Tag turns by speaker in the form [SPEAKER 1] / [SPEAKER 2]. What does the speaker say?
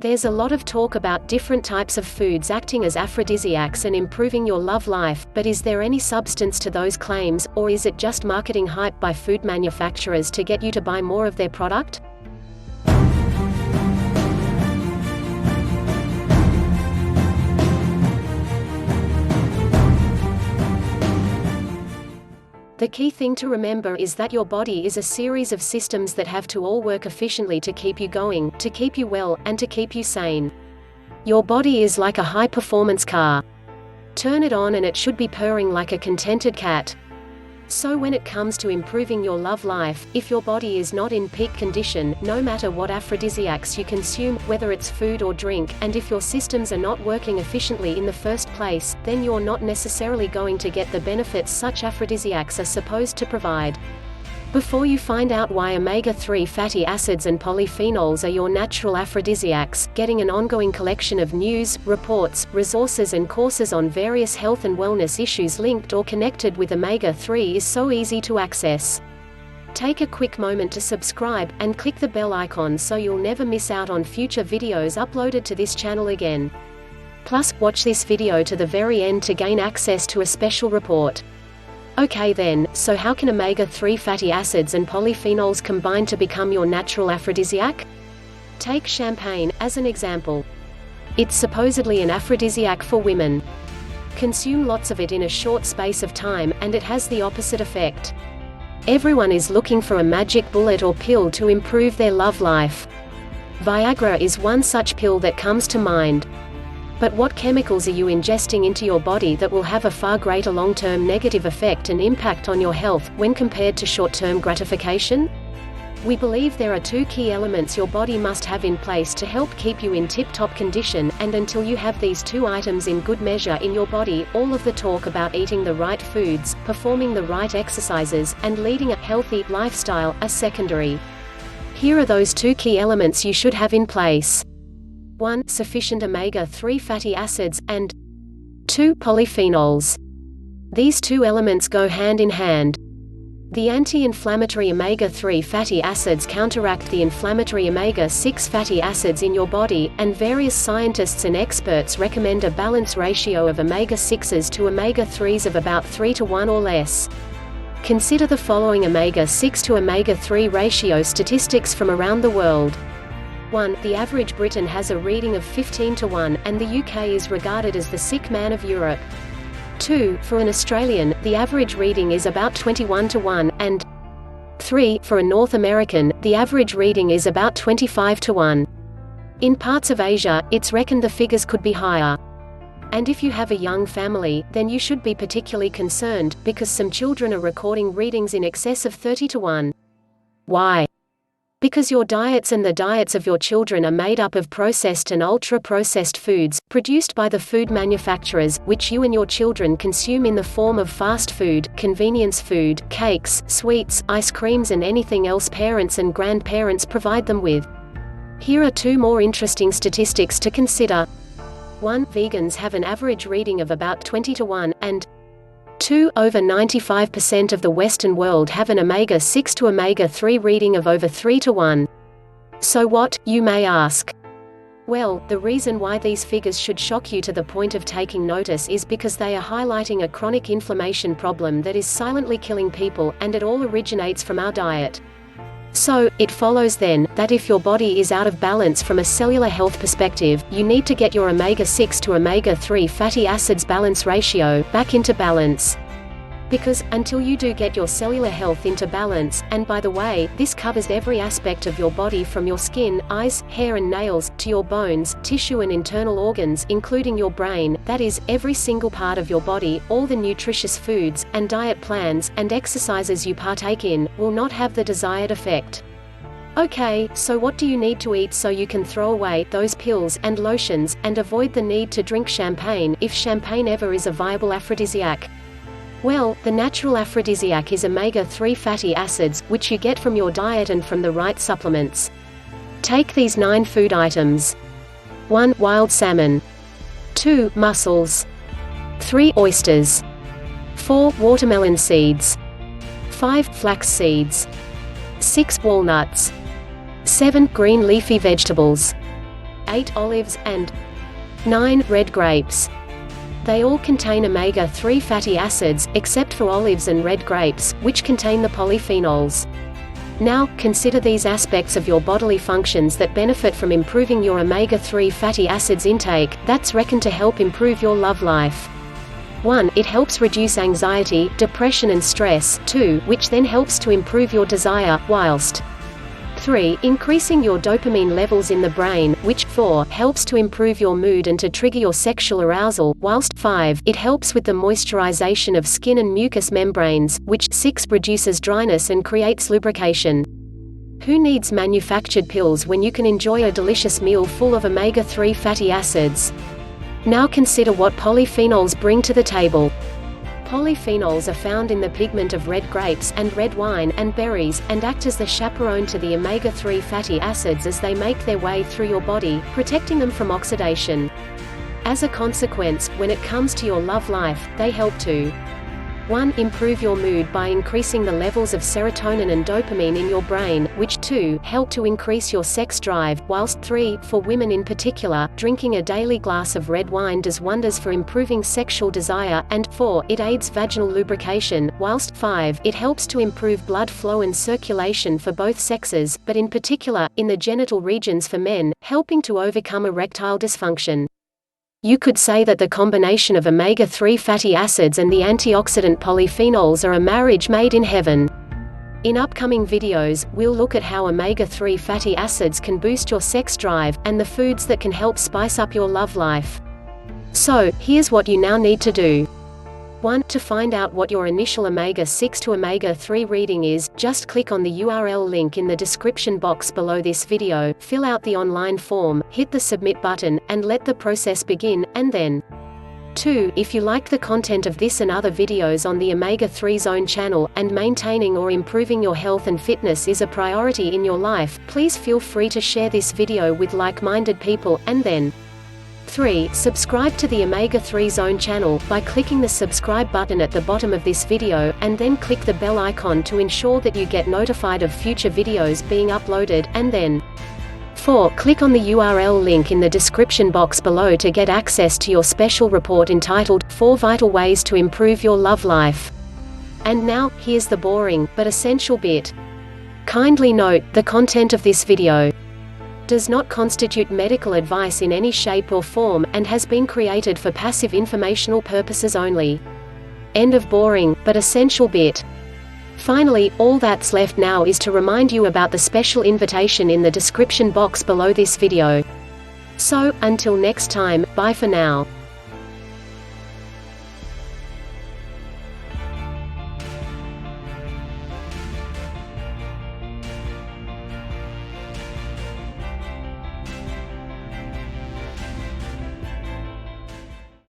[SPEAKER 1] There's a lot of talk about different types of foods acting as aphrodisiacs and improving your love life, but is there any substance to those claims, or is it just marketing hype by food manufacturers to get you to buy more of their product? The key thing to remember is that your body is a series of systems that have to all work efficiently to keep you going, to keep you well, and to keep you sane. Your body is like a high-performance car. Turn it on and it should be purring like a contented cat. So when it comes to improving your love life, if your body is not in peak condition, no matter what aphrodisiacs you consume, whether it's food or drink, and if your systems are not working efficiently in the first place, then you're not necessarily going to get the benefits such aphrodisiacs are supposed to provide. Before you find out why omega-3 fatty acids and polyphenols are your natural aphrodisiacs, getting an ongoing collection of news, reports, resources and courses on various health and wellness issues linked or connected with omega-3 is so easy to access. Take a quick moment to subscribe, and click the bell icon so you'll never miss out on future videos uploaded to this channel again. Plus, watch this video to the very end to gain access to a special report. Okay then, so how can omega-3 fatty acids and polyphenols combine to become your natural aphrodisiac? Take champagne as an example. It's supposedly an aphrodisiac for women. Consume lots of it in a short space of time, and it has the opposite effect. Everyone is looking for a magic bullet or pill to improve their love life. Viagra is one such pill that comes to mind. But what chemicals are you ingesting into your body that will have a far greater long-term negative effect and impact on your health, when compared to short-term gratification? We believe there are two key elements your body must have in place to help keep you in tip-top condition, and until you have these two items in good measure in your body, all of the talk about eating the right foods, performing the right exercises, and leading a healthy lifestyle are secondary. Here are those two key elements you should have in place. 1. Sufficient omega-3 fatty acids, and 2. Polyphenols. These two elements go hand in hand. The anti-inflammatory omega-3 fatty acids counteract the inflammatory omega-6 fatty acids in your body, and various scientists and experts recommend a balance ratio of omega-6s to omega-3s of about 3:1 or less. Consider the following omega-6 to omega-3 ratio statistics from around the world. 1. The average Briton has a reading of 15:1, and the UK is regarded as the sick man of Europe. 2. For an Australian, the average reading is about 21:1, and 3. For a North American, the average reading is about 25:1. In parts of Asia, it's reckoned the figures could be higher. And if you have a young family, then you should be particularly concerned, because some children are recording readings in excess of 30:1. Why? Because your diets and the diets of your children are made up of processed and ultra-processed foods, produced by the food manufacturers, which you and your children consume in the form of fast food, convenience food, cakes, sweets, ice creams and anything else parents and grandparents provide them with. Here are two more interesting statistics to consider. 1. Vegans have an average reading of about 20:1, and 2. Over 95% of the Western world have an omega-6 to omega-3 reading of over 3:1. So what, you may ask? Well, the reason why these figures should shock you to the point of taking notice is because they are highlighting a chronic inflammation problem that is silently killing people, and it all originates from our diet. So, it follows then, that if your body is out of balance from a cellular health perspective, you need to get your omega-6 to omega-3 fatty acids balance ratio back into balance. Because, until you do get your cellular health into balance, and by the way, this covers every aspect of your body from your skin, eyes, hair and nails, to your bones, tissue and internal organs, including your brain, that is, every single part of your body, all the nutritious foods, and diet plans, and exercises you partake in, will not have the desired effect. Okay, so what do you need to eat so you can throw away those pills and lotions, and avoid the need to drink champagne, if champagne ever is a viable aphrodisiac? Well, the natural aphrodisiac is omega-3 fatty acids, which you get from your diet and from the right supplements. Take these 9 food items. 1. Wild salmon. 2. Mussels. 3. Oysters. 4. Watermelon seeds. 5. Flax seeds. 6. Walnuts. 7. Green leafy vegetables. 8 olives, and 9 red grapes. They all contain omega-3 fatty acids, except for olives and red grapes, which contain the polyphenols. Now, consider these aspects of your bodily functions that benefit from improving your omega-3 fatty acids intake, that's reckoned to help improve your love life. 1. It helps reduce anxiety, depression and stress. 2. Which then helps to improve your desire, whilst 3. Increasing your dopamine levels in the brain, which 4. Helps to improve your mood and to trigger your sexual arousal, whilst 5. It helps with the moisturization of skin and mucous membranes, which 6. Reduces dryness and creates lubrication. Who needs manufactured pills when you can enjoy a delicious meal full of omega-3 fatty acids? Now consider what polyphenols bring to the table. Polyphenols are found in the pigment of red grapes and red wine and berries, and act as the chaperone to the omega-3 fatty acids as they make their way through your body, protecting them from oxidation. As a consequence, when it comes to your love life, they help to 1. Improve your mood by increasing the levels of serotonin and dopamine in your brain, which 2. Help to increase your sex drive, whilst 3. For women in particular, drinking a daily glass of red wine does wonders for improving sexual desire, and 4. It aids vaginal lubrication, whilst 5. It helps to improve blood flow and circulation for both sexes, but in particular, in the genital regions for men, helping to overcome erectile dysfunction. You could say that the combination of omega-3 fatty acids and the antioxidant polyphenols are a marriage made in heaven. In upcoming videos, we'll look at how omega-3 fatty acids can boost your sex drive, and the foods that can help spice up your love life. So, here's what you now need to do. 1. To find out what your initial omega-6 to omega-3 reading is, just click on the URL link in the description box below this video, fill out the online form, hit the submit button, and let the process begin, and then 2. If you like the content of this and other videos on the Omega-3 Zone channel, and maintaining or improving your health and fitness is a priority in your life, please feel free to share this video with like-minded people, and then 3. Subscribe to the Omega-3 Zone channel, by clicking the subscribe button at the bottom of this video, and then click the bell icon to ensure that you get notified of future videos being uploaded, and then 4. Click on the URL link in the description box below to get access to your special report entitled, 4 Vital Ways to Improve Your Love Life. And now, here's the boring, but essential bit. Kindly note, the content of this video does not constitute medical advice in any shape or form, and has been created for passive informational purposes only. End of boring, but essential bit. Finally, all that's left now is to remind you about the special invitation in the description box below this video. So, until next time, bye for now.